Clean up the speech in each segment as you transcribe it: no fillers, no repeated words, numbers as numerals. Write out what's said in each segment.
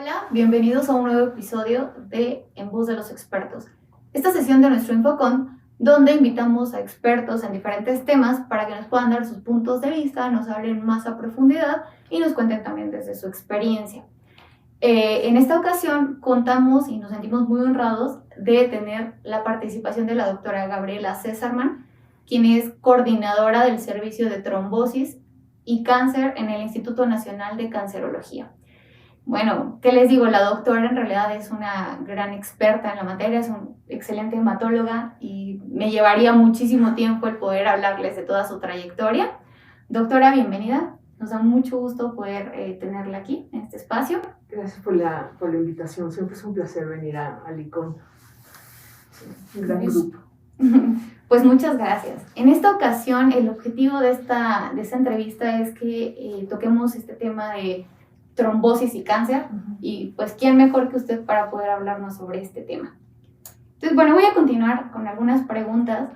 Hola, bienvenidos a un nuevo episodio de En Voz de los Expertos. Esta sesión de nuestro Infocon, donde invitamos a expertos en diferentes temas para que nos puedan dar sus puntos de vista, nos hablen más a profundidad y nos cuenten también desde su experiencia. En esta ocasión contamos y nos sentimos muy honrados de tener la participación de la doctora Gabriela Cesarman, quien es coordinadora del Servicio de Trombosis y Cáncer en el Instituto Nacional de Cancerología. Bueno, ¿qué les digo? La doctora en realidad es una gran experta en la materia, es una excelente hematóloga y me llevaría muchísimo tiempo el poder hablarles de toda su trayectoria. Doctora, bienvenida. Nos da mucho gusto poder tenerla aquí en este espacio. Gracias por la invitación. Siempre es un placer venir al ICON. Un gran grupo. Pues muchas gracias. En esta ocasión, el objetivo de esta entrevista es que toquemos este tema de trombosis y cáncer, y pues quién mejor que usted para poder hablarnos sobre este tema. Entonces, bueno, voy a continuar con algunas preguntas.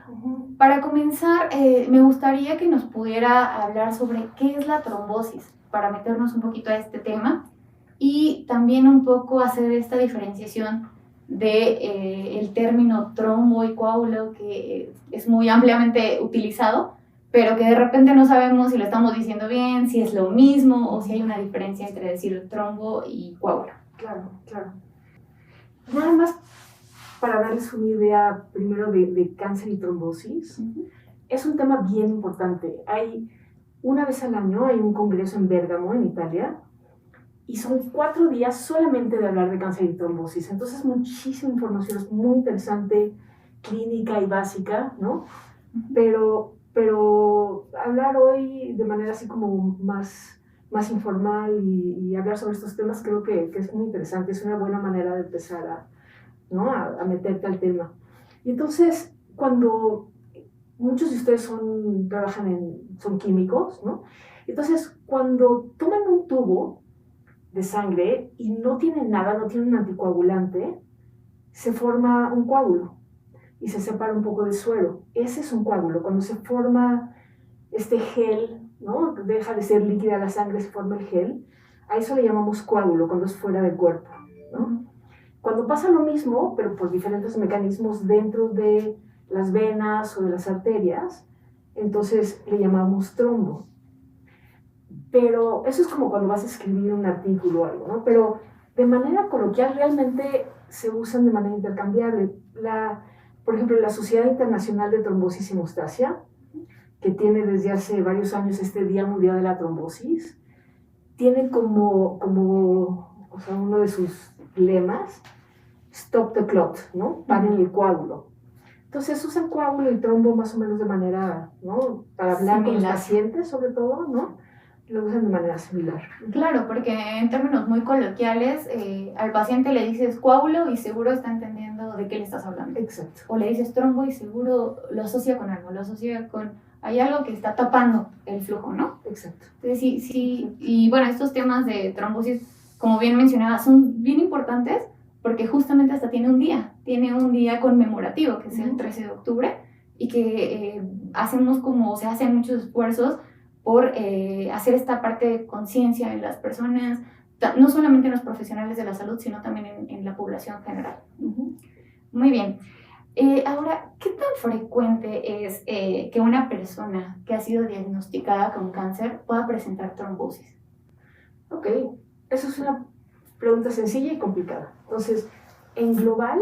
Para comenzar, me gustaría que nos pudiera hablar sobre qué es la trombosis, para meternos un poquito a este tema, y también un poco hacer esta diferenciación de el término trombo y coágulo, que es muy ampliamente utilizado, pero que de repente no sabemos si lo estamos diciendo bien, si es lo mismo o si hay una diferencia entre decir trombo y coágulo. Claro. Nada más para darles una idea primero de cáncer y trombosis. Es un tema bien importante. Una vez al año hay un congreso en Bérgamo, en Italia, y son 4 días solamente de hablar de cáncer y trombosis. Entonces, muchísima información, es muy interesante, clínica y básica, ¿no? Pero hablar hoy de manera así como más informal y hablar sobre estos temas creo que es muy interesante, es una buena manera de empezar a meterte al tema. Y entonces, cuando muchos de ustedes son químicos, ¿no? Entonces, cuando toman un tubo de sangre y no tienen nada, no tienen un anticoagulante, se forma un coágulo y se separa un poco de suero. Ese es un coágulo. Cuando se forma este gel, ¿no? Deja de ser líquida la sangre, se forma el gel. A eso le llamamos coágulo, cuando es fuera del cuerpo, ¿no? Cuando pasa lo mismo, pero por diferentes mecanismos dentro de las venas o de las arterias, entonces le llamamos trombo. Pero eso es como cuando vas a escribir un artículo o algo, ¿no? Pero de manera coloquial realmente se usan de manera intercambiable. Por ejemplo, la Sociedad Internacional de Trombosis y Hemostasia, que tiene desde hace varios años este Día Mundial de la Trombosis, tiene como uno de sus lemas, Stop the Clot, ¿no? Paren el coágulo. Entonces usan coágulo y trombo más o menos de manera, ¿no? Para hablar con los pacientes sobre todo, ¿no? Lo usan de manera similar. Claro, porque en términos muy coloquiales, al paciente le dices coágulo y seguro está entendiendo de qué le estás hablando. Exacto. O le dices trombo y seguro lo asocia con algo, hay algo que está tapando el flujo, ¿no? Exacto. Entonces, sí, y bueno, estos temas de trombosis, como bien mencionaba, son bien importantes porque justamente hasta tiene un día conmemorativo, que es el 13 de octubre, y que se hacen muchos esfuerzos por hacer esta parte de conciencia en las personas, no solamente en los profesionales de la salud, sino también en la población general. Muy bien. Ahora, ¿qué tan frecuente es que una persona que ha sido diagnosticada con cáncer pueda presentar trombosis? Ok, eso es una pregunta sencilla y complicada. Entonces, en global,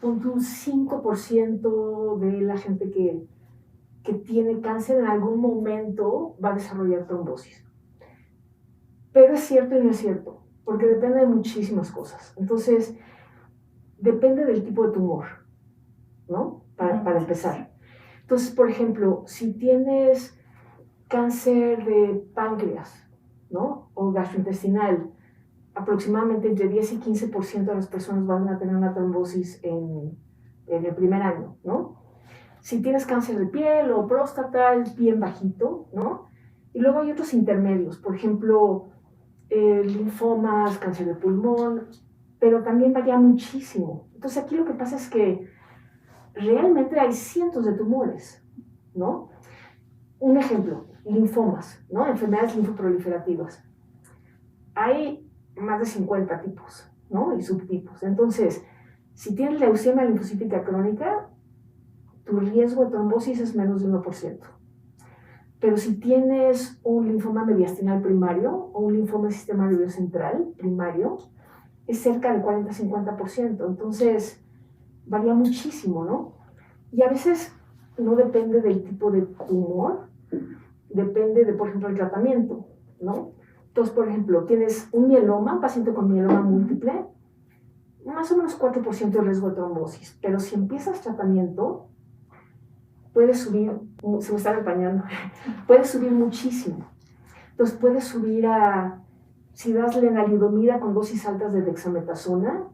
un 5% de la gente que tiene cáncer en algún momento va a desarrollar trombosis. Pero es cierto y no es cierto, porque depende de muchísimas cosas. Entonces, depende del tipo de tumor, ¿no? Para empezar. Entonces, por ejemplo, si tienes cáncer de páncreas, ¿no? O gastrointestinal, aproximadamente entre 10 y 15% de las personas van a tener una trombosis en el primer año, ¿no? Si tienes cáncer de piel o próstata, es bien bajito, ¿no? Y luego hay otros intermedios, por ejemplo, linfomas, cáncer de pulmón, pero también varía muchísimo. Entonces aquí lo que pasa es que realmente hay cientos de tumores, ¿no? Un ejemplo, linfomas, ¿no? Enfermedades linfoproliferativas. Hay más de 50 tipos, ¿no? Y subtipos. Entonces, si tienes leucemia linfocítica crónica, tu riesgo de trombosis es menos de 1%. Pero si tienes un linfoma mediastinal primario o un linfoma del sistema nervioso central primario, es cerca del 40-50%. Entonces, varía muchísimo, ¿no? Y a veces no depende del tipo de tumor, depende de, por ejemplo, el tratamiento, ¿no? Entonces, por ejemplo, tienes un mieloma, un paciente con mieloma múltiple, más o menos 4% de riesgo de trombosis, pero si empiezas tratamiento, puede subir, se me está empañando, puede subir muchísimo. Entonces puede subir a, si das lenalidomida con dosis altas de dexametasona,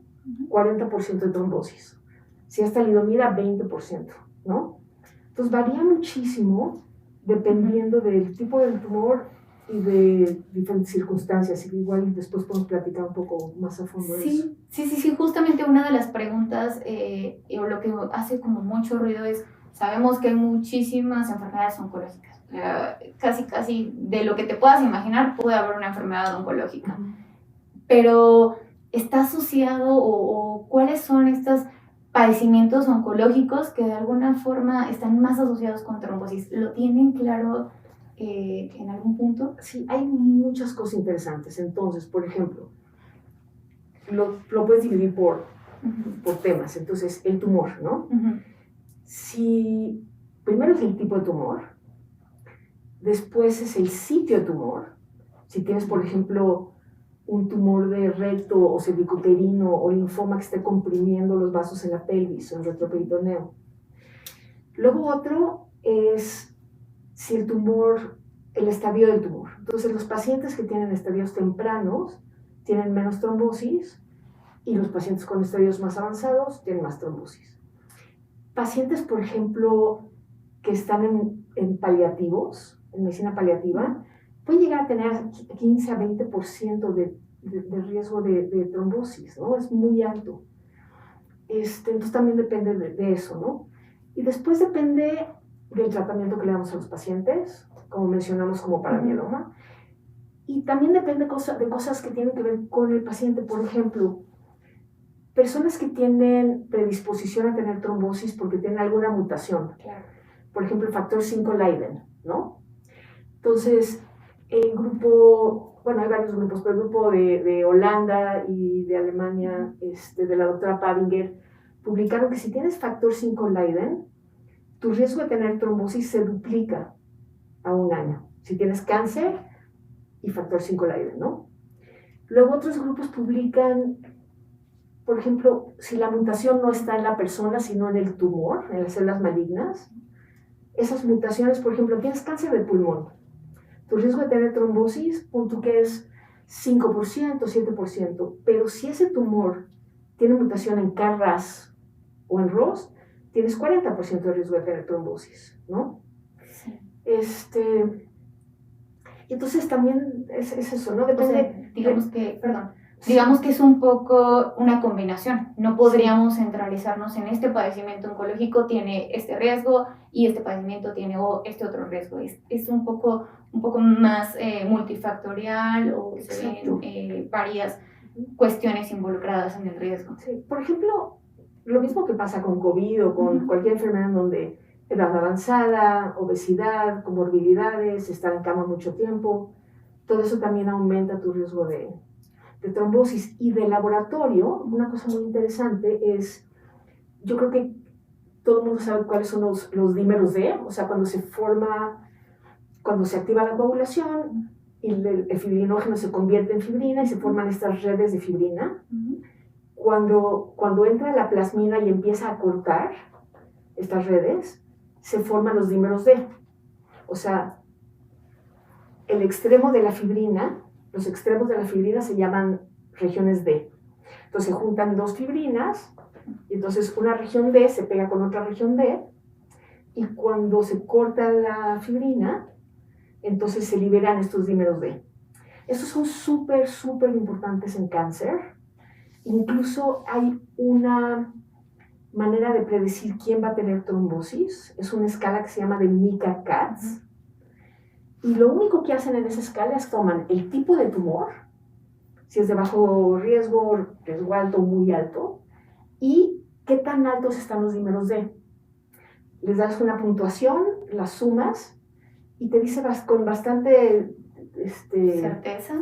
40% de trombosis. Si das talidomida, 20%, ¿no? Entonces varía muchísimo dependiendo del tipo del tumor y de diferentes circunstancias. Y igual después podemos platicar un poco más a fondo de eso. Sí, justamente una de las preguntas, o lo que hace como mucho ruido es, sabemos que hay muchísimas enfermedades oncológicas. Casi de lo que te puedas imaginar puede haber una enfermedad oncológica. Pero ¿está asociado o cuáles son estos padecimientos oncológicos que de alguna forma están más asociados con trombosis? ¿Lo tienen claro en algún punto? Sí, hay muchas cosas interesantes. Entonces, por ejemplo, lo puedes dividir por temas. Entonces, el tumor, ¿no? Si primero es el tipo de tumor, después es el sitio de tumor. Si tienes, por ejemplo, un tumor de recto o cervicuterino o linfoma que esté comprimiendo los vasos en la pelvis o en el retroperitoneo. Luego otro es si el tumor, el estadio del tumor. Entonces los pacientes que tienen estadios tempranos tienen menos trombosis y los pacientes con estadios más avanzados tienen más trombosis. Pacientes, por ejemplo, que están en paliativos, en medicina paliativa, pueden llegar a tener 15 a 20% de riesgo de trombosis, ¿no? Es muy alto. Entonces también depende de eso, ¿no? Y después depende del tratamiento que le damos a los pacientes, como mencionamos como para mieloma. Y también depende de cosas que tienen que ver con el paciente. Por ejemplo, personas que tienen predisposición a tener trombosis porque tienen alguna mutación. Claro. Por ejemplo, el factor 5 Leiden, ¿no? Entonces, el grupo, bueno, hay varios grupos, pero el grupo de Holanda y de Alemania, de la doctora Pavinger, publicaron que si tienes factor 5 Leiden, tu riesgo de tener trombosis se duplica a un año. Si tienes cáncer y factor 5 Leiden, ¿no? Luego otros grupos publican, por ejemplo, si la mutación no está en la persona, sino en el tumor, en las células malignas, esas mutaciones, por ejemplo, tienes cáncer de pulmón, tu riesgo de tener trombosis, punto que es 5%, 7%, pero si ese tumor tiene mutación en KRAS o en ROS, tienes 40% de riesgo de tener trombosis, ¿no? Sí. Entonces también es eso, ¿no? Depende, o sea, digamos que es un poco una combinación. No podríamos centralizarnos en este padecimiento oncológico tiene este riesgo y este padecimiento tiene este otro riesgo. Es un poco más multifactorial o se ven varias cuestiones involucradas en el riesgo. Sí. Por ejemplo, lo mismo que pasa con COVID o con cualquier enfermedad en donde edad avanzada, obesidad, comorbilidades, estar en cama mucho tiempo, todo eso también aumenta tu riesgo de trombosis. Y de laboratorio, una cosa muy interesante es, yo creo que todo el mundo sabe cuáles son los dímeros D, o sea, cuando se activa la coagulación y el fibrinógeno se convierte en fibrina y se forman estas redes de fibrina. Cuando entra la plasmina y empieza a cortar estas redes, se forman los dímeros D. O sea, el extremo de la fibrina, los extremos de la fibrina se llaman regiones D. Entonces se juntan dos fibrinas y entonces una región D se pega con otra región D y cuando se corta la fibrina, entonces se liberan estos dímeros D. Estos son súper importantes en cáncer. Incluso hay una manera de predecir quién va a tener trombosis. Es una escala que se llama de Mika-Katz. Y lo único que hacen en esa escala es toman el tipo de tumor, si es de bajo riesgo, riesgo alto, muy alto, y qué tan altos están los dímeros D. Les das una puntuación, las sumas, y te dice con bastante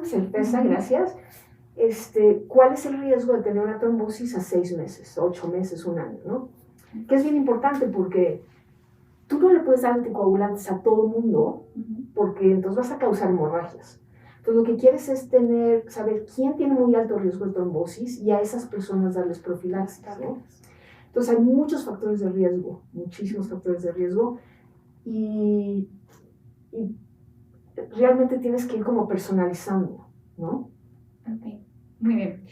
certeza, gracias, cuál es el riesgo de tener una trombosis a 6 meses, 8 meses, un año, ¿no? Que es bien importante porque tú no le puedes dar anticoagulantes a todo el mundo, porque entonces vas a causar hemorragias. Entonces lo que quieres es saber quién tiene muy alto riesgo de trombosis y a esas personas darles profilaxis, ¿no? Entonces hay muchos factores de riesgo, muchísimos factores de riesgo, y realmente tienes que ir como personalizando, ¿no? Ok, muy bien.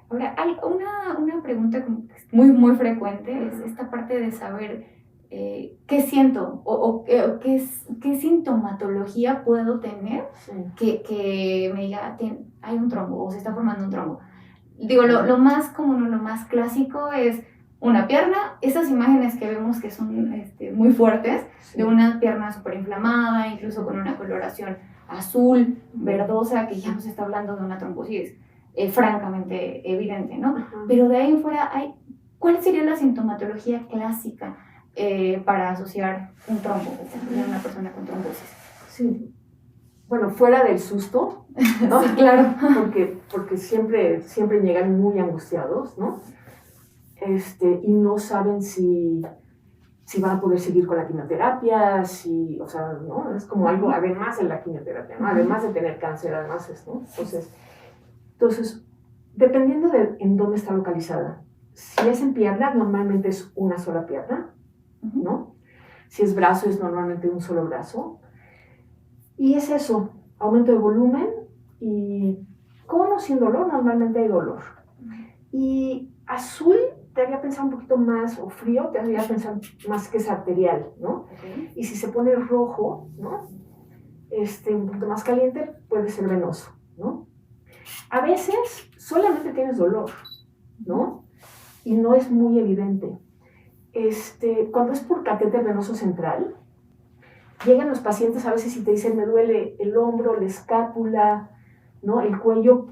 Ahora, hay una pregunta muy frecuente es esta parte de saber qué siento o qué sintomatología puedo tener que me diga, hay un trombo o se está formando un trombo. Digo, lo más común o lo más clásico es una pierna, esas imágenes que vemos que son muy fuertes, de una pierna súper inflamada, incluso con una coloración azul, verdosa, que ya nos está hablando de una trombosis francamente evidente, ¿no? Pero de ahí en fuera, ¿cuál sería la sintomatología clásica para asociar un trombo en una persona con trombosis? Sí. Bueno, fuera del susto, ¿no? Sí, claro. Porque siempre llegan muy angustiados, ¿no? Y no saben si van a poder seguir con la quimioterapia, o sea, ¿no? Es como algo, además de la quimioterapia, ¿no? Además de tener cáncer, además es, ¿no? Entonces, dependiendo de en dónde está localizada, si es en pierna, normalmente es una sola pierna, ¿no? Si es brazo, es normalmente un solo brazo. Y es eso, aumento de volumen y con o sin dolor, normalmente hay dolor. Y azul te haría pensar un poquito más, o frío, te haría pensar más que es arterial, ¿no? Y si se pone rojo, ¿no? Un poquito más caliente, puede ser venoso, ¿no? A veces solamente tienes dolor, ¿no? Y no es muy evidente. Cuando es por catéter venoso central, llegan los pacientes a veces y te dicen, me duele el hombro, la escápula, ¿no? El cuello,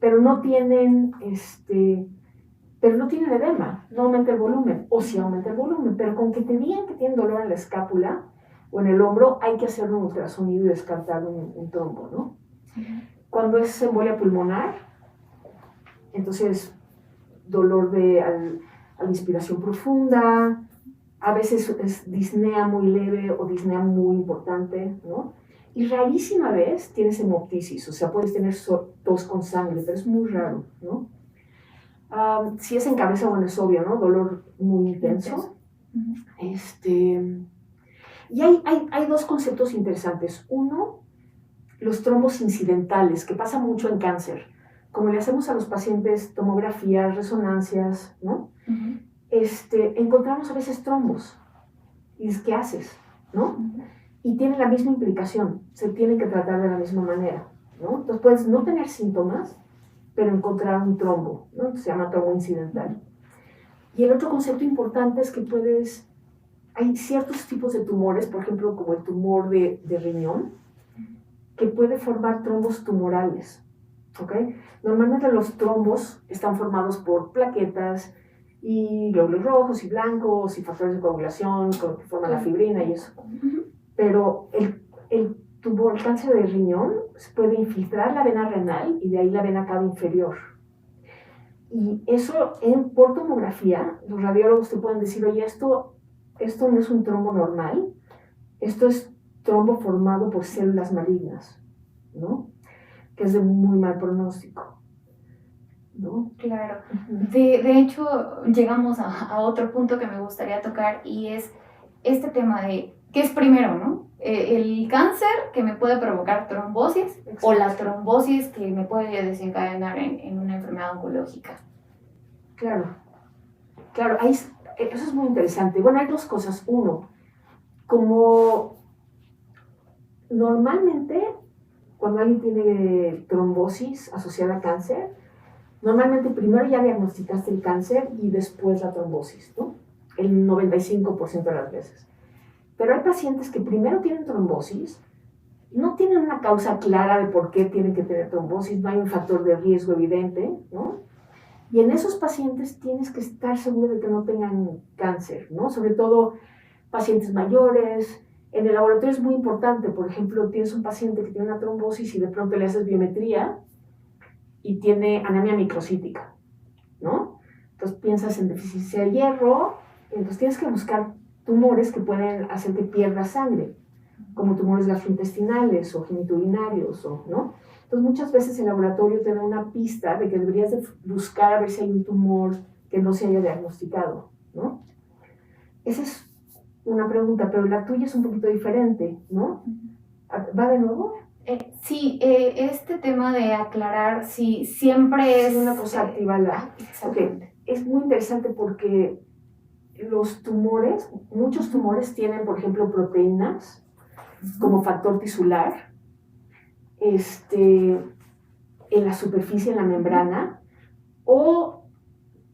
pero no tienen, edema, no aumenta el volumen, o sí aumenta el volumen, pero con que te digan que tienen dolor en la escápula o en el hombro, hay que hacer un ultrasonido y descartar un trombo, ¿no? Cuando es embolia pulmonar, entonces dolor al inspiración profunda, a veces es disnea muy leve o disnea muy importante, ¿no? Y rarísima vez tienes hemoptisis, o sea, puedes tener tos con sangre, pero es muy raro, ¿no? Si es en cabeza, bueno, es obvio, ¿no? Dolor muy intenso. Y hay dos conceptos interesantes. Uno, los trombos incidentales, que pasa mucho en cáncer. Como le hacemos a los pacientes tomografías, resonancias, ¿no? Encontramos a veces trombos. ¿Y qué haces? ¿No? Y tienen la misma implicación. Se tienen que tratar de la misma manera, ¿no? Entonces puedes no tener síntomas, pero encontrar un trombo, ¿no? Se llama trombo incidental. Y el otro concepto importante es que hay ciertos tipos de tumores, por ejemplo, como el tumor de riñón, que puede formar trombos tumorales, ¿ok? Normalmente los trombos están formados por plaquetas y glóbulos rojos y blancos y factores de coagulación que forman la fibrina y eso. Pero el cáncer de riñón puede infiltrar la vena renal y de ahí la vena cava inferior. Y eso, por tomografía, los radiólogos te pueden decir, oye, esto no es un trombo normal, esto es trombo formado por células malignas, ¿no? Que es de muy mal pronóstico, ¿no? Claro. De hecho, llegamos a otro punto que me gustaría tocar y es este tema de ¿qué es primero, no? El cáncer que me puede provocar trombosis. Exacto. O la trombosis que me puede desencadenar en una enfermedad oncológica. Claro, eso es muy interesante. Bueno, hay dos cosas. Uno, como normalmente cuando alguien tiene trombosis asociada a cáncer, normalmente primero ya diagnosticaste el cáncer y después la trombosis, ¿no? El 95% de las veces. Pero hay pacientes que primero tienen trombosis, no tienen una causa clara de por qué tienen que tener trombosis, no hay un factor de riesgo evidente, ¿no? Y en esos pacientes tienes que estar seguro de que no tengan cáncer, ¿no? Sobre todo pacientes mayores. En el laboratorio es muy importante, por ejemplo, tienes un paciente que tiene una trombosis y de pronto le haces biometría y tiene anemia microcítica, ¿no? Entonces piensas en deficiencia de hierro, entonces tienes que buscar tumores que pueden hacer que pierda sangre, como tumores gastrointestinales o genitourinarios, ¿no? Entonces muchas veces el laboratorio te da una pista de que deberías de buscar a ver si hay un tumor que no se haya diagnosticado, ¿no? Esa es una pregunta, pero la tuya es un poquito diferente, ¿no? ¿Va de nuevo? Sí, este tema de aclarar si siempre es... una cosa activa la... Exactamente. Okay. Es muy interesante porque los tumores, muchos tumores tienen, por ejemplo, proteínas como factor tisular, en la superficie, en la membrana, o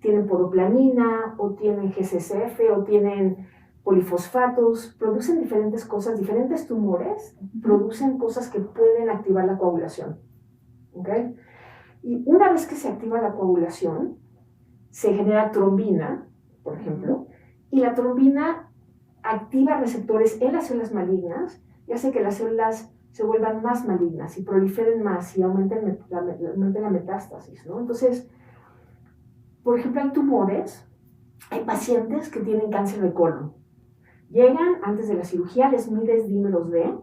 tienen podoplanina, o tienen GCSF, o tienen polifosfatos, producen diferentes cosas, diferentes tumores producen cosas que pueden activar la coagulación, ¿ok? Y una vez que se activa la coagulación, se genera trombina, por ejemplo, y la trombina activa receptores en las células malignas y hace que las células se vuelvan más malignas y proliferen más y aumenten la metástasis, ¿no? Entonces, por ejemplo, hay tumores, hay pacientes que tienen cáncer de colon. Llegan antes de la cirugía, les mides dímeros D.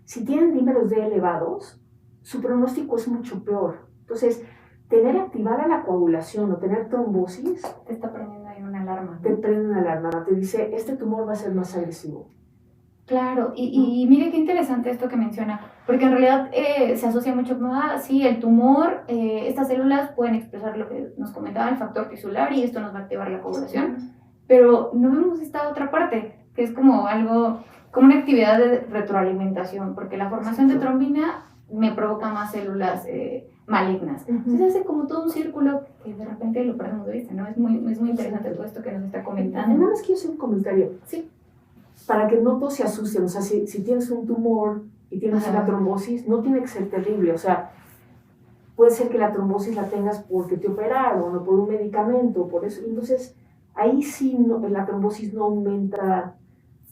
Si tienen dímeros D elevados, su pronóstico es mucho peor. Entonces, tener activada la coagulación o tener trombosis... Te está prendiendo ahí una alarma. Te prende una alarma, te dice, este tumor va a ser más agresivo. Claro, y mire qué interesante esto que menciona, porque en realidad se asocia mucho con, sí, el tumor, estas células pueden expresar lo que nos comentaba, el factor tisular, y esto nos va a activar la coagulación, pero no vemos esta otra parte, que es como algo, como una actividad de retroalimentación, porque la formación de trombina me provoca más células malignas. Entonces hace como todo un círculo que de repente lo perdemos de vista, ¿no? Es muy interesante todo esto que nos está comentando. Nada más quiero hacer un comentario. Sí. Para que no todos se asusten, o sea, si tienes un tumor y tienes una trombosis, no tiene que ser terrible, o sea, puede ser que la trombosis la tengas porque te operaron o por un medicamento, por eso, entonces ahí sí la trombosis no aumenta,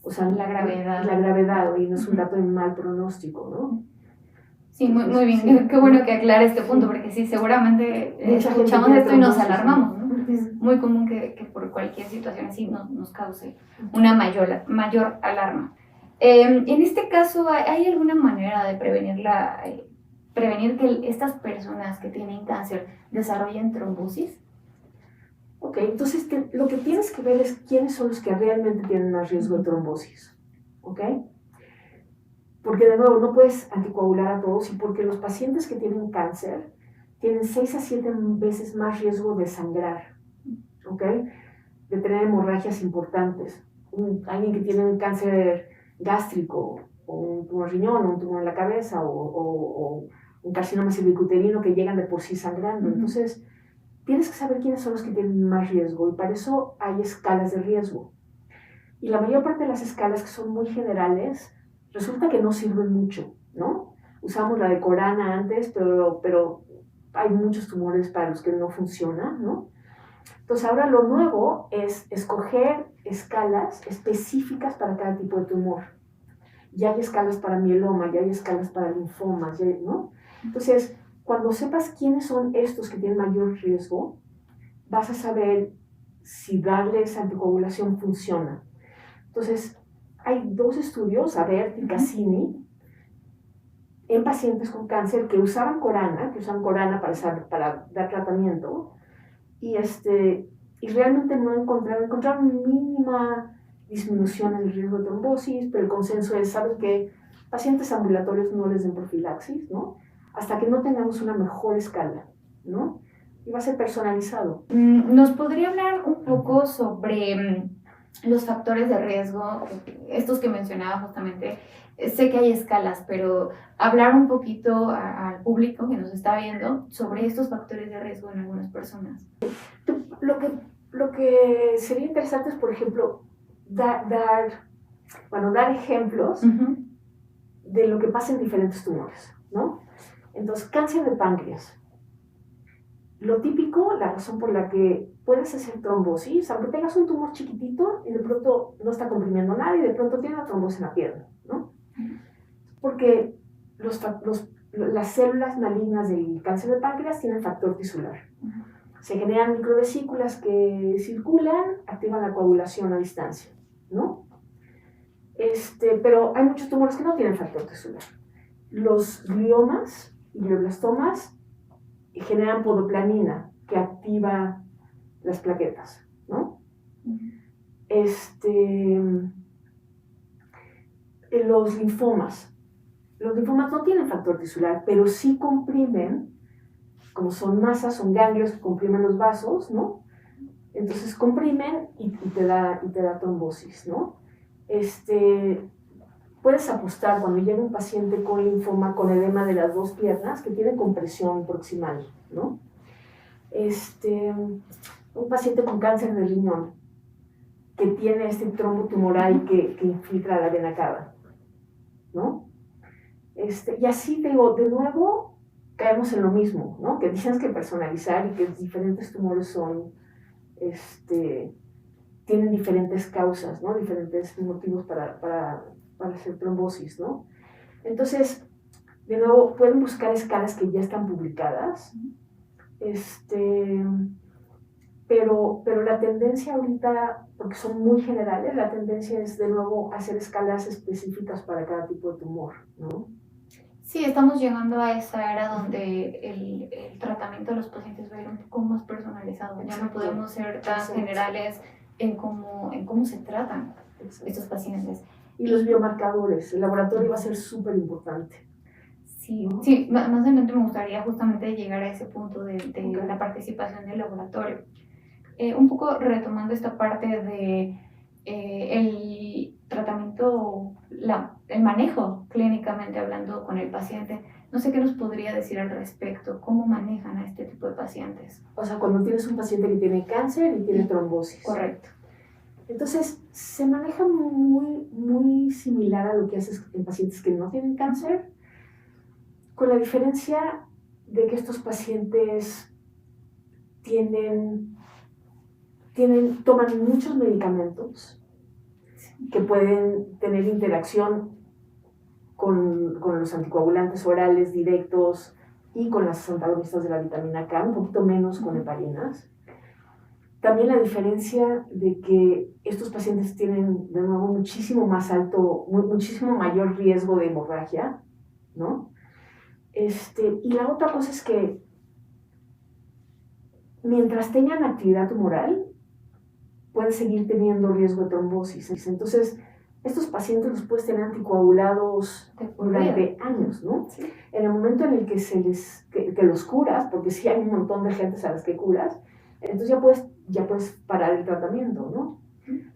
o sea, la gravedad y no es un dato de mal pronóstico, ¿no? Sí, muy bien, sí. Qué bueno que aclare este punto, porque sí, seguramente escuchamos esto y nos alarmamos, ¿no? Es muy común que por cualquier situación así nos cause una mayor alarma. En este caso, ¿hay alguna manera de prevenir que estas personas que tienen cáncer desarrollen trombosis? Ok, entonces lo que tienes que ver es quiénes son los que realmente tienen más riesgo de trombosis, ¿ok? Porque de nuevo no puedes anticoagular a todos y porque los pacientes que tienen cáncer tienen 6 a 7 veces más riesgo de sangrar, ¿ok? De tener hemorragias importantes. Alguien que tiene un cáncer gástrico o un tumor riñón o un tumor en la cabeza o un carcinoma cervicuterino que llegan de por sí sangrando. Entonces, tienes que saber quiénes son los que tienen más riesgo y para eso hay escalas de riesgo. Y la mayor parte de las escalas, que son muy generales, resulta que no sirven mucho, ¿no? Usamos la de Corana antes, pero hay muchos tumores para los que no funciona, ¿no? Entonces ahora lo nuevo es escoger escalas específicas para cada tipo de tumor. Ya hay escalas para mieloma, ya hay escalas para linfomas, ¿no? Entonces, cuando sepas quiénes son estos que tienen mayor riesgo, vas a saber si darles anticoagulación funciona. Entonces, hay 2 estudios, Avert y Cassini, en pacientes con cáncer que usaban Corana para dar tratamiento, y realmente no encontraron mínima disminución en el riesgo de trombosis, pero el consenso es, ¿sabes qué? Pacientes ambulatorios no les den profilaxis, ¿no? Hasta que no tengamos una mejor escala, ¿no? Y va a ser personalizado. ¿Nos podría hablar un poco sobre los factores de riesgo, estos que mencionaba justamente? Sé que hay escalas, pero hablar un poquito al público que nos está viendo sobre estos factores de riesgo en algunas personas. Lo que sería interesante es, por ejemplo, dar ejemplos de lo que pasa en diferentes tumores, ¿no? Entonces, cáncer de páncreas. Lo típico, la razón por la que puedes hacer trombosis, aunque tengas un tumor chiquitito y de pronto no está comprimiendo nada y de pronto tiene una trombosis en la pierna, ¿no? Porque las células malignas del cáncer de páncreas tienen factor tisular. Se generan microvesículas que circulan, activan la coagulación a distancia, ¿no? Pero hay muchos tumores que no tienen factor tisular. Los gliomas y glioblastomas generan podoplanina que activa las plaquetas, ¿no? Los linfomas no tienen factor tisular, pero sí comprimen, como son masas, son ganglios que comprimen los vasos, ¿no? Entonces comprimen y te da trombosis, ¿no? Puedes apostar cuando llega un paciente con linfoma, con edema de las dos piernas, que tiene compresión proximal, ¿no? Un paciente con cáncer de riñón, que tiene este trombo tumoral que infiltra la vena cava, ¿no? Y así, digo, de nuevo, caemos en lo mismo, ¿no? Que tienes que personalizar y que diferentes tumores tienen diferentes causas, ¿no? Diferentes motivos para hacer trombosis, ¿no? Entonces, de nuevo, pueden buscar escalas que ya están publicadas, pero la tendencia ahorita, porque son muy generales, la tendencia es de nuevo hacer escalas específicas para cada tipo de tumor, ¿no? Sí, estamos llegando a esa era donde el tratamiento de los pacientes va a ir un poco más personalizado. Ya no podemos ser tan generales en cómo se tratan estos pacientes. Y los biomarcadores, el laboratorio va a ser súper importante. Sí, sí, más adelante me gustaría justamente llegar a ese punto de la participación del laboratorio. Un poco retomando esta parte de el tratamiento, el manejo clínicamente hablando con el paciente, no sé qué nos podría decir al respecto, cómo manejan a este tipo de pacientes. O sea, cuando tienes un paciente que tiene cáncer y tiene trombosis. Correcto. Entonces, se maneja muy, muy similar a lo que haces en pacientes que no tienen cáncer, con la diferencia de que estos pacientes toman muchos medicamentos que pueden tener interacción con los anticoagulantes orales directos y con las antagonistas de la vitamina K, un poquito menos con heparinas. También la diferencia de que estos pacientes tienen, de nuevo, muchísimo mayor riesgo de hemorragia, ¿no? Y la otra cosa es que mientras tengan actividad tumoral, pueden seguir teniendo riesgo de trombosis. Entonces, estos pacientes los puedes tener anticoagulados durante años, ¿no? Sí. En el momento en el que los curas, porque sí hay un montón de gente a las que curas, entonces ya puedes parar el tratamiento, ¿no?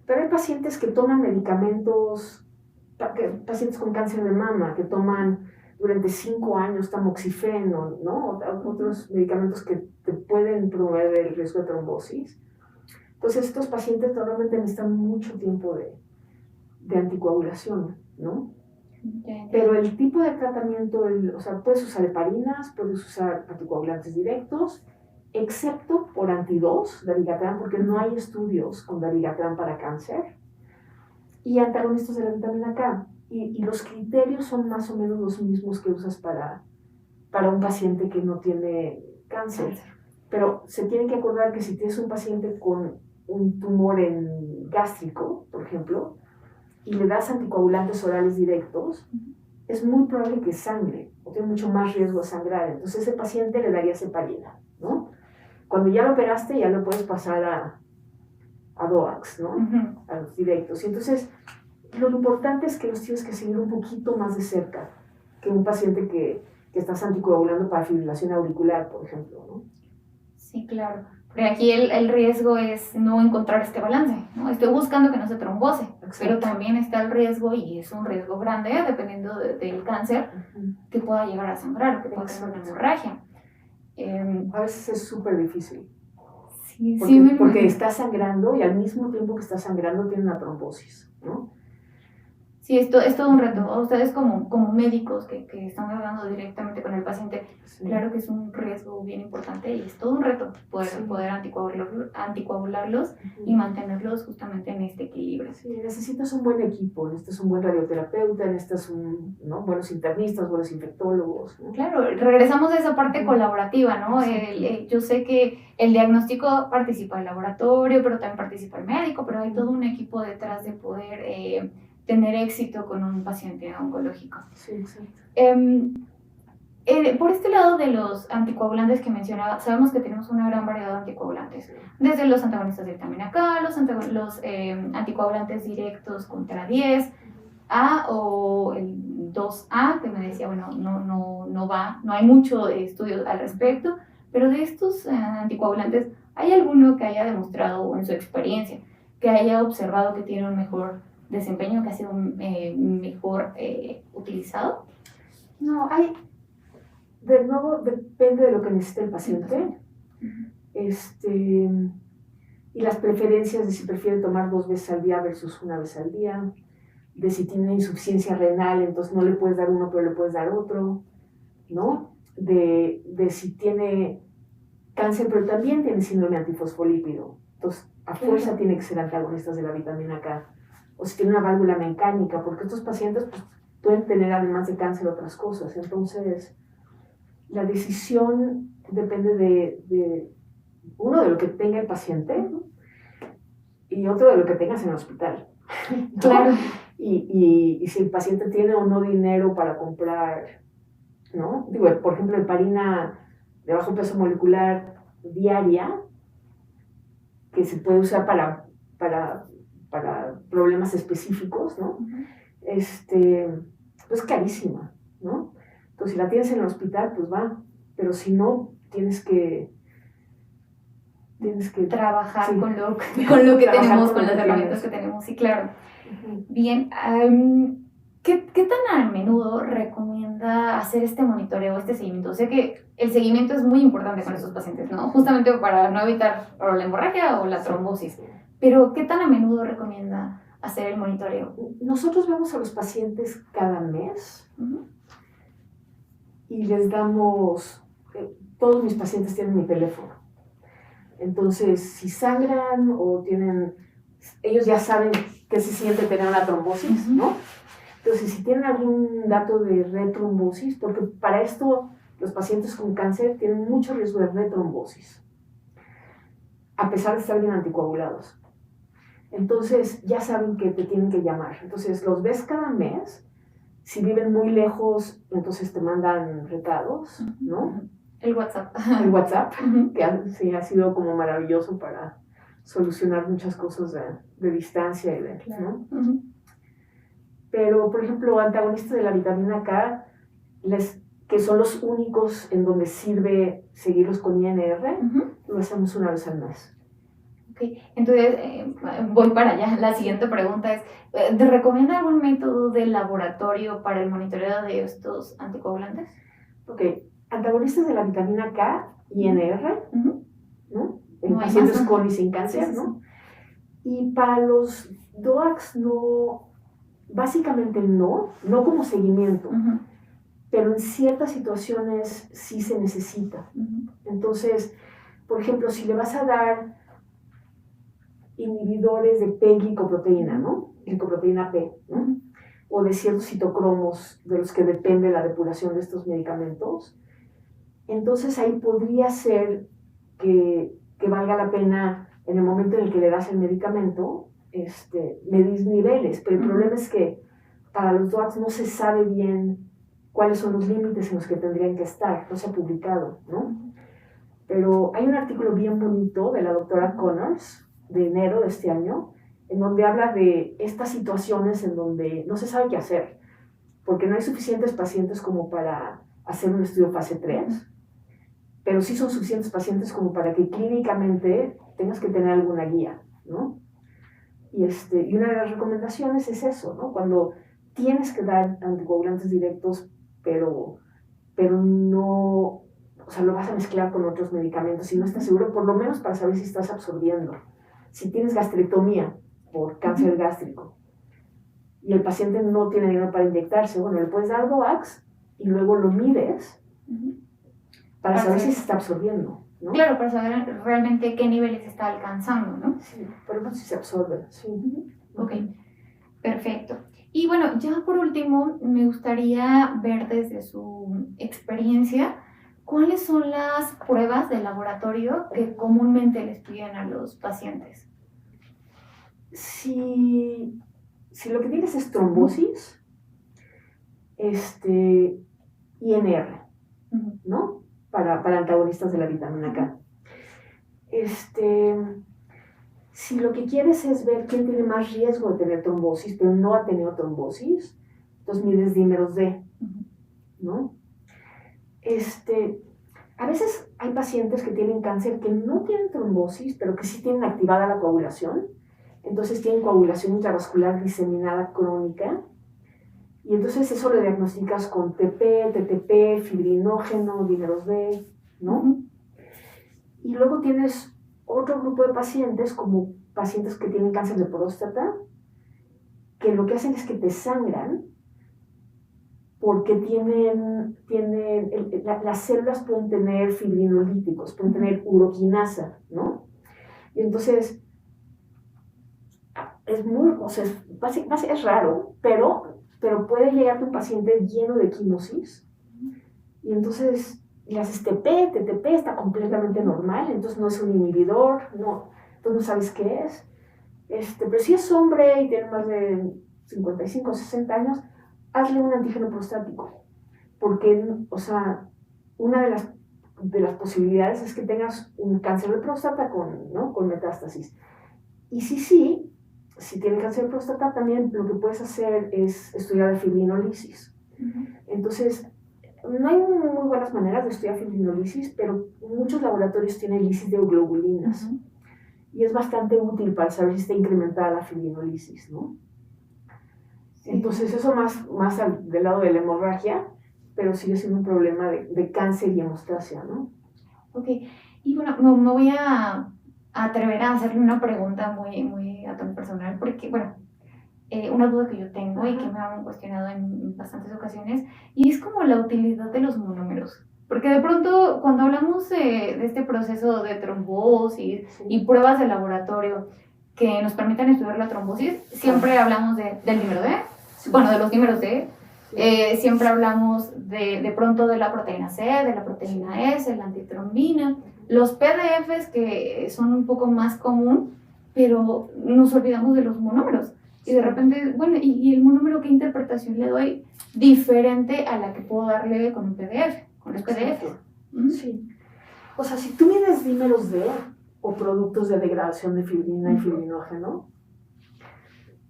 Pero hay pacientes que toman medicamentos, pacientes con cáncer de mama, que toman durante 5 años tamoxifeno, ¿no? Otros medicamentos que te pueden promover el riesgo de trombosis. Entonces, estos pacientes normalmente necesitan mucho tiempo de anticoagulación, ¿no? Pero el tipo de tratamiento, o sea, puedes usar heparinas, puedes usar anticoagulantes directos, excepto por anti-2, dabigatran, porque no hay estudios con dabigatran para cáncer, y antagonistas de la vitamina K. Y los criterios son más o menos los mismos que usas para un paciente que no tiene cáncer. Pero se tienen que acordar que si tienes un paciente con un tumor gástrico, por ejemplo, y le das anticoagulantes orales directos, es muy probable que sangre, o tiene mucho más riesgo de sangrar. Entonces, ese paciente le darías heparina, ¿no? Cuando ya lo operaste, ya lo puedes pasar a DOACs, ¿no? A los directos. Y entonces, lo importante es que los tienes que seguir un poquito más de cerca que un paciente que estás anticoagulando para fibrilación auricular, por ejemplo, ¿no? Sí, claro. Pero aquí el riesgo es no encontrar este balance, ¿no? Estoy buscando que no se trombose, exacto, pero también está el riesgo, y es un riesgo grande, dependiendo del cáncer, que pueda llegar a sangrar, que pueda tener una hemorragia. A veces es súper difícil. Sí, porque está sangrando y al mismo tiempo que está sangrando tiene una trombosis, ¿no? Sí, esto es todo un reto. A ustedes como médicos que están hablando directamente con el paciente, Sí. claro que es un riesgo bien importante y es todo un reto poder anticoagularlos y mantenerlos justamente en este equilibrio. Sí, necesitas un buen equipo, necesitas un buen radioterapeuta, necesitas buenos internistas, buenos infectólogos, ¿no? Claro, regresamos a esa parte colaborativa, ¿no? Yo sé que el diagnóstico participa el laboratorio, pero también participa el médico, pero hay todo un equipo detrás de poder tener éxito con un paciente oncológico. Sí, exacto. Por este lado de los anticoagulantes que mencionaba, sabemos que tenemos una gran variedad de anticoagulantes, desde los antagonistas de vitamina K, los anticoagulantes directos contra 10A o el 2A, que me decía, bueno, no hay mucho estudio al respecto, pero de estos anticoagulantes, ¿hay alguno que haya demostrado en su experiencia, que haya observado que tiene un mejor desempeño, que ha sido mejor utilizado? No, de nuevo, depende de lo que necesite el paciente. Y las preferencias de si prefiere tomar 2 veces al día versus 1 vez al día, de si tiene insuficiencia renal, entonces no le puedes dar uno, pero le puedes dar otro, ¿no? De si tiene cáncer, pero también tiene síndrome antifosfolípido, entonces a fuerza tiene que ser antagonistas de la vitamina K, o si tiene una válvula mecánica, porque estos pacientes pues, pueden tener además de cáncer otras cosas, entonces la decisión depende de uno, de lo que tenga el paciente, y otro, de lo que tengas en el hospital. ¿No? Claro. Y si el paciente tiene o no dinero para comprar, ¿no? Digo, por ejemplo, heparina de bajo peso molecular diaria, que se puede usar para problemas específicos, ¿no? Pues carísima, ¿no? Entonces, si la tienes en el hospital, pues va, pero si no, tienes que trabajar sí, con lo que tenemos, con las herramientas que tenemos, sí, claro. Bien, ¿qué tan a menudo recomienda hacer este monitoreo, este seguimiento? Sé que el seguimiento es muy importante con estos pacientes, ¿no? Justamente para no evitar o la hemorragia o la trombosis. Pero ¿qué tan a menudo recomienda hacer el monitoreo? Nosotros vemos a los pacientes cada mes y les damos, todos mis pacientes tienen mi teléfono. Entonces, si sangran o ellos ya saben qué se siente tener una trombosis, ¿no? Entonces, si tienen algún dato de retrombosis, porque para esto los pacientes con cáncer tienen mucho riesgo de retrombosis, a pesar de estar bien anticoagulados. Entonces, ya saben que te tienen que llamar. Entonces, los ves cada mes. Si viven muy lejos, entonces te mandan recados, ¿no? El WhatsApp. El WhatsApp, que sí ha sido como maravilloso para solucionar muchas cosas de distancia y ¿no? Pero, por ejemplo, antagonistas de la vitamina K, que son los únicos en donde sirve seguirlos con INR, lo hacemos 1 vez al mes. Okay. Entonces, voy para allá. La siguiente pregunta es, ¿te recomienda algún método de laboratorio para el monitoreo de estos anticoagulantes? Ok, antagonistas de la vitamina K, INR, ¿no? En No pacientes con y sin cáncer, sí, ¿no? Y para los DOACs no, básicamente no como seguimiento, pero en ciertas situaciones sí se necesita. Entonces, por ejemplo, si le vas a dar inhibidores de P-glicoproteína, ¿no? Glicoproteína P, ¿no? O de ciertos citocromos de los que depende la depuración de estos medicamentos, entonces ahí podría ser que valga la pena en el momento en el que le das el medicamento medir niveles, pero el problema es que para los DOACs no se sabe bien cuáles son los límites en los que tendrían que estar, no se ha publicado, ¿no? Pero hay un artículo bien bonito de la doctora Connors de enero de este año, en donde habla de estas situaciones en donde no se sabe qué hacer, porque no hay suficientes pacientes como para hacer un estudio fase 3, pero sí son suficientes pacientes como para que clínicamente tengas que tener alguna guía, ¿no? Y una de las recomendaciones es eso, ¿no? Cuando tienes que dar anticoagulantes directos, pero no, o sea, lo vas a mezclar con otros medicamentos y no estás seguro, por lo menos para saber si estás absorbiendo. Si tienes gastrectomía por cáncer gástrico y el paciente no tiene dinero para inyectarse, bueno, le puedes dar DOACs y luego lo mides para saber si se está absorbiendo, ¿no? Claro, para saber realmente qué niveles está alcanzando, ¿no? Sí, por ejemplo, si se absorbe, sí. Ok, perfecto. Y bueno, ya por último, me gustaría ver desde su experiencia cuáles son las pruebas de laboratorio que comúnmente les piden a los pacientes. Si lo que tienes es trombosis, INR, ¿no? Para antagonistas de la vitamina K. Si lo que quieres es ver quién tiene más riesgo de tener trombosis, pero no ha tenido trombosis, entonces mides dímeros D, ¿no? A veces hay pacientes que tienen cáncer que no tienen trombosis, pero que sí tienen activada la coagulación. Entonces tienen coagulación intravascular diseminada crónica. Y entonces eso lo diagnosticas con TP, TTP, fibrinógeno, dímeros D, ¿no? Y luego tienes otro grupo de pacientes, como pacientes que tienen cáncer de próstata, que lo que hacen es que te sangran porque las células pueden tener fibrinolíticos, pueden tener uroquinasa, ¿no? Y entonces es raro, pero puede llegarte un paciente lleno de quimosis y entonces le haces TP, TTP, está completamente normal, entonces no es un inhibidor, no, entonces no sabes qué es. Pero si es hombre y tiene más de 55 o 60 años, hazle un antígeno prostático, porque, una de las posibilidades es que tengas un cáncer de próstata con metástasis. Y si tiene cáncer de próstata, también lo que puedes hacer es estudiar la fibrinolisis. Entonces, no hay muy buenas maneras de estudiar fibrinolisis, pero muchos laboratorios tienen lisis de euglobulinas. Y es bastante útil para saber si está incrementada la fibrinolisis, ¿no? Sí. Entonces, eso más del lado de la hemorragia, pero sigue siendo un problema de cáncer y hemostasia, ¿no? Ok, y bueno, me voy a atrever a hacerle una pregunta muy a tono personal, porque, bueno, una duda que yo tengo y que me han cuestionado en bastantes ocasiones, y es como la utilidad de los monómeros. Porque de pronto, cuando hablamos de este proceso de trombosis y pruebas de laboratorio que nos permitan estudiar la trombosis, siempre hablamos del dímero D, bueno, de los dímeros D, siempre hablamos de pronto de la proteína C, de la proteína S, la antitrombina, los PDFs que son un poco más común, pero nos olvidamos de los monómeros. Y de repente, bueno, ¿y el monómero qué interpretación le doy diferente a la que puedo darle con un PDF, con los PDFs? Sí. O sea, si tú mides dímeros D o productos de degradación de fibrina y fibrinógeno,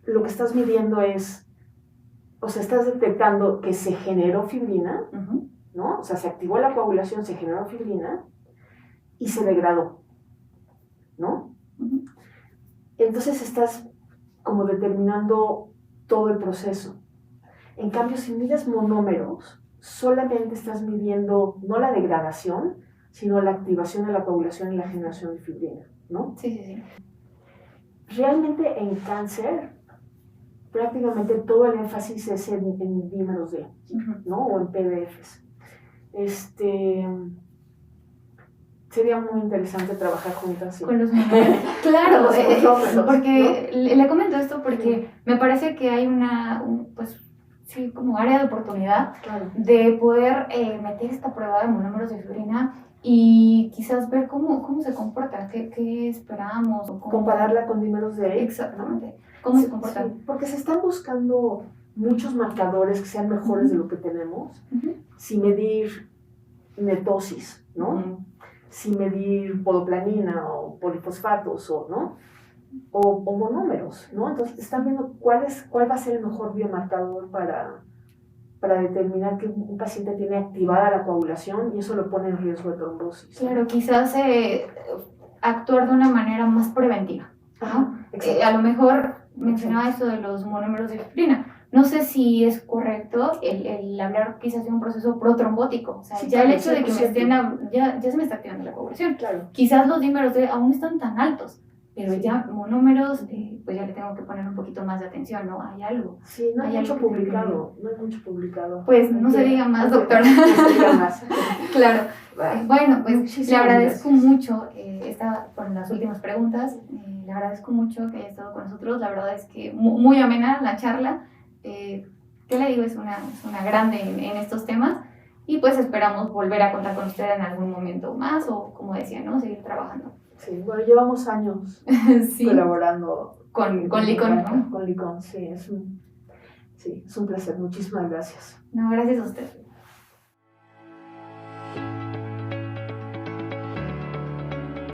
lo que estás midiendo es, estás detectando que se generó fibrina, ¿no? O sea, se activó la coagulación, se generó fibrina y se degradó, ¿no? Entonces estás como determinando todo el proceso. En cambio, si mides monómeros, solamente estás midiendo no la degradación, sino la activación de la coagulación y la generación de fibrina, ¿no? Sí. Realmente en cáncer, prácticamente todo el énfasis es en dímeros D, ¿no? O en PDFs. Sería muy interesante trabajar juntas. Con los monómeros. Claro, porque ¿no? le comento esto porque me parece que hay como área de oportunidad de poder meter esta prueba de monómeros de fibrina y quizás ver cómo se comporta, qué esperamos. O compararla con dímeros D. Exactamente. ¿Cómo se comporta? Sí, porque se están buscando muchos marcadores que sean mejores de lo que tenemos, sin medir netosis, ¿no? Sin medir podoplanina o polifosfatos, ¿no? O monómeros, ¿no? Entonces están viendo cuál va a ser el mejor biomarcador para determinar que un paciente tiene activada la coagulación y eso lo pone en riesgo de trombosis. Claro, quizás actuar de una manera más preventiva, ¿no? A lo mejor mencionaba eso de los monómeros de fibrina. No sé si es correcto el hablar quizás de un proceso protrombótico. O sea, ya el hecho de que ya se me está activando la coagulación. Claro. Quizás los dímeros D aún están tan altos pero Sí. ya monómeros, pues ya le tengo que poner un poquito más de atención, ¿no? Hay algo. Sí, no hay Hay mucho algo que publicado, no hay mucho publicado. Pues no se diga más, doctora. No se diga más. Claro. Bueno, pues Muchísimas le agradezco gracias. mucho, con las últimas preguntas, le agradezco mucho que haya estado con nosotros, la verdad es que muy amena la charla, ¿qué le digo? Es una grande en estos temas y pues esperamos volver a contar con usted en algún momento más o como decía, ¿no? Seguir trabajando. Sí, bueno, llevamos años Sí, colaborando con Licon, ¿no? Con Licon, sí, es un placer. Muchísimas gracias. No, gracias a usted.